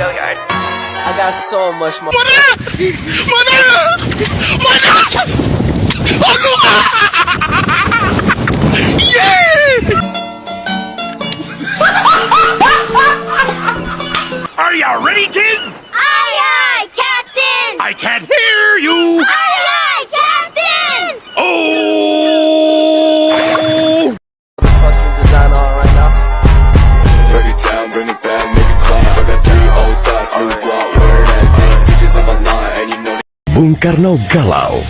I got so much more. Are you ready, kids? Aye, aye, Captain! I can't hear you. Aye, aye, Captain! Oh! Fucking design on right now. Break it down, bring it back, make it clap. I got 3 old thoughts, new block, where that thing. Bitches on my line, and you know Bung Karno galau.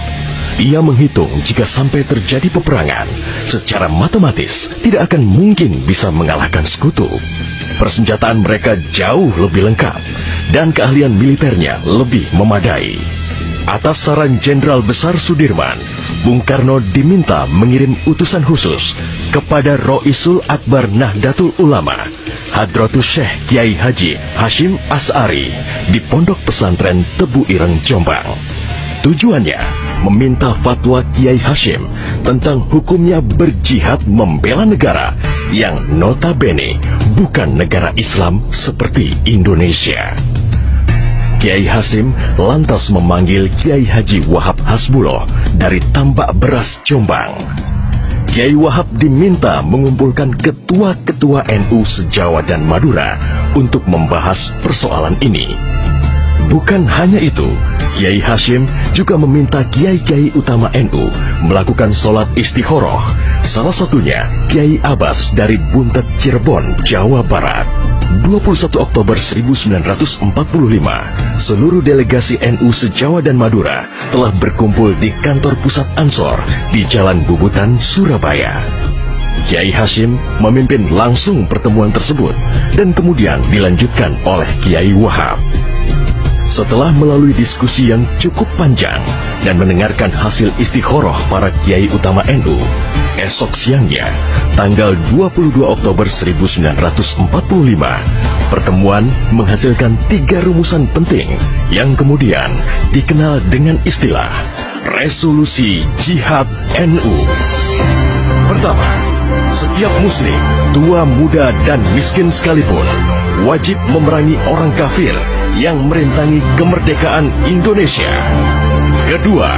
Ia menghitung jika sampai terjadi peperangan, secara matematis tidak akan mungkin bisa mengalahkan sekutu. Persenjataan mereka jauh lebih lengkap dan keahlian militernya lebih memadai. Atas saran Jenderal Besar Sudirman, Bung Karno diminta mengirim utusan khusus kepada Roisul Akbar Nahdlatul Ulama, Hadratus Syekh Kiai Haji Hashim Asy'ari di Pondok Pesantren Tebu Ireng, Jombang. Tujuannya meminta fatwa Kiai Hashim tentang hukumnya berjihad membela negara yang notabene bukan negara Islam seperti Indonesia. Kiai Hashim lantas memanggil Kiai Haji Wahab Hasbuloh dari Tambak Beras, Jombang. Kiai Wahab diminta mengumpulkan ketua-ketua NU se-Jawa dan Madura untuk membahas persoalan ini. Bukan hanya itu, Kiai Hashim juga meminta kiai-kiai utama NU melakukan sholat istikharah, salah satunya Kiai Abbas dari Buntet, Cirebon, Jawa Barat. 21 Oktober 1945, seluruh delegasi NU se-Jawa dan Madura telah berkumpul di kantor pusat Ansor di Jalan Bubutan, Surabaya. Kiai Hashim memimpin langsung pertemuan tersebut dan kemudian dilanjutkan oleh Kiai Wahab. Setelah melalui diskusi yang cukup panjang dan mendengarkan hasil istikharah para kiai utama NU, esok siangnya, tanggal 22 Oktober 1945, pertemuan menghasilkan 3 rumusan penting yang kemudian dikenal dengan istilah Resolusi Jihad NU. Pertama, setiap muslim, tua, muda, dan miskin sekalipun, wajib memerangi orang kafir yang merintangi kemerdekaan Indonesia. Kedua,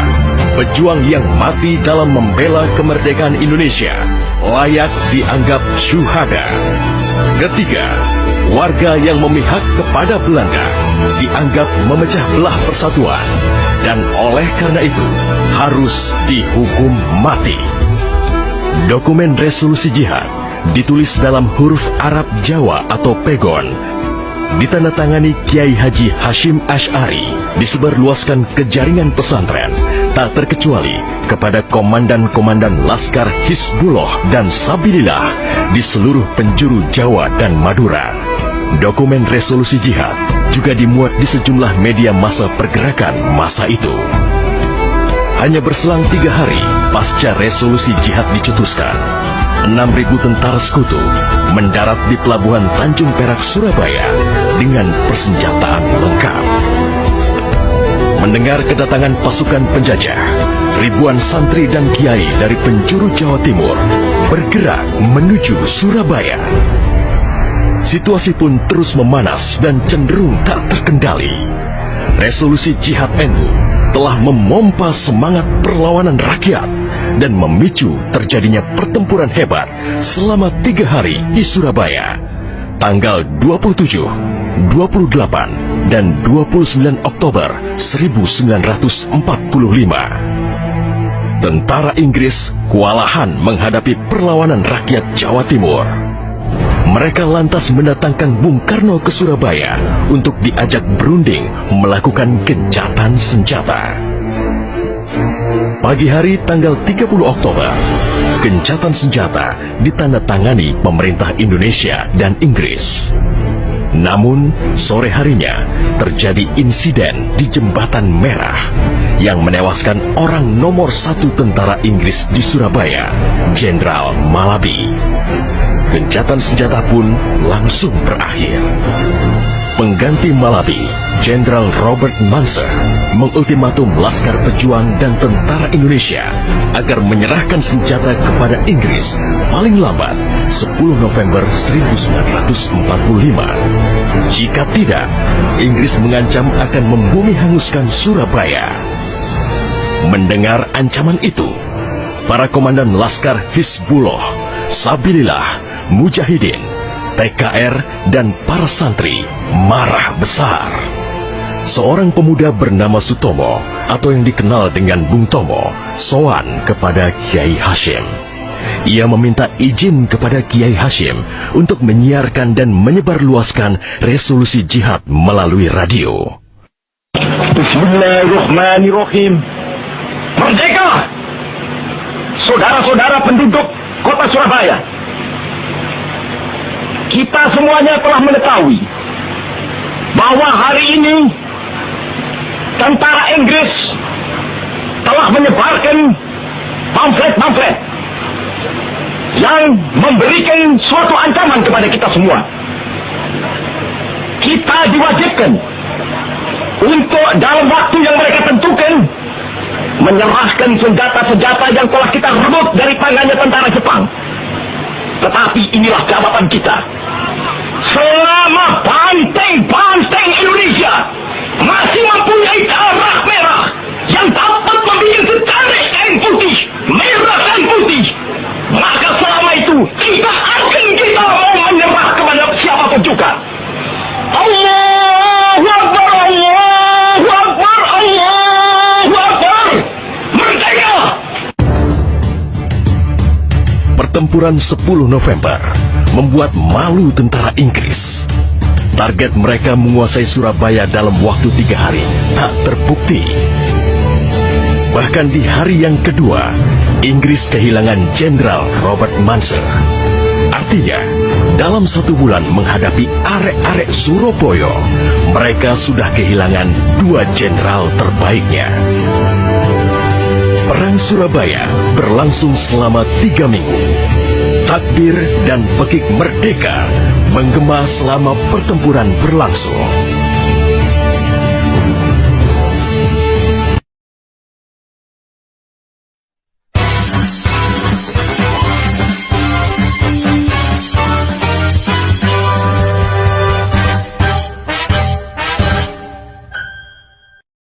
pejuang yang mati dalam membela kemerdekaan Indonesia layak dianggap syuhada. Ketiga, warga yang memihak kepada Belanda dianggap memecah belah persatuan dan oleh karena itu harus dihukum mati. Dokumen resolusi jihad ditulis dalam huruf Arab Jawa atau pegon, ditandatangani Kiai Haji Hashim Asy'ari, disebarluaskan ke jaringan pesantren, tak terkecuali kepada komandan-komandan Laskar Hizbullah dan Sabilillah di seluruh penjuru Jawa dan Madura. Dokumen resolusi jihad juga dimuat di sejumlah media massa pergerakan masa itu. Hanya berselang 3 hari pasca resolusi jihad dicetuskan, 6.000 tentara sekutu mendarat di Pelabuhan Tanjung Perak, Surabaya dengan persenjataan lengkap. Mendengar kedatangan pasukan penjajah, ribuan santri dan kiai dari penjuru Jawa Timur bergerak menuju Surabaya. Situasi pun terus memanas dan cenderung tak terkendali. Resolusi jihad NU telah memompa semangat perlawanan rakyat dan memicu terjadinya pertempuran hebat selama 3 hari di Surabaya, tanggal 27, 28, dan 29 Oktober 1945. Tentara Inggris kewalahan menghadapi perlawanan rakyat Jawa Timur. Mereka lantas mendatangkan Bung Karno ke Surabaya untuk diajak berunding melakukan gencatan senjata. Pagi hari tanggal 30 Oktober, gencatan senjata ditandatangani pemerintah Indonesia dan Inggris. Namun, sore harinya terjadi insiden di Jembatan Merah yang menewaskan orang nomor 1 tentara Inggris di Surabaya, Jenderal Malabi. Gencatan senjata pun langsung berakhir. Pengganti Malabi Jenderal Robert Munzer mengultimatum Laskar Pejuang dan tentara Indonesia agar menyerahkan senjata kepada Inggris paling lambat 10 November 1945. Jika tidak, Inggris mengancam akan membumi hanguskan Surabaya. Mendengar ancaman itu, para komandan Laskar Hizbullah, Sabilillah, Mujahidin, TKR, dan para santri marah besar. Seorang pemuda bernama Sutomo atau yang dikenal dengan Bung Tomo sowan kepada Kiai Hashim. Ia meminta izin kepada Kiai Hashim untuk menyiarkan dan menyebarluaskan resolusi jihad melalui radio. Bismillahirrahmanirrahim. Merdeka! Saudara-saudara penduduk kota Surabaya, kita semuanya telah mengetahui bahwa hari ini tentara Inggris telah menyebarkan pamflet-pamflet yang memberikan suatu ancaman kepada kita semua. Kita diwajibkan untuk dalam waktu yang mereka tentukan menyerahkan senjata-senjata yang telah kita rebut dari tangannya tentara Jepang. Tetapi inilah jawaban kita. Selama banteng-banteng Indonesia masih mempunyai darah merah yang dapat membuat secarik kain putih, merah dan putih, maka selama itu tidak akan kita mau menyerah kepada siapapun juga. Allahu Akbar, Allahu Akbar, Allahu Akbar. Merdeka! Pertempuran 10 November membuat malu tentara Inggris. Target mereka menguasai Surabaya dalam waktu 3 hari tak terbukti. Bahkan di hari yang kedua, Inggris kehilangan Jenderal Robert Munzer. Artinya, dalam 1 bulan menghadapi arek-arek Surabaya, mereka sudah kehilangan 2 jenderal terbaiknya. Perang Surabaya berlangsung selama 3 minggu. Takbir dan pekik merdeka menggema selama pertempuran berlangsung.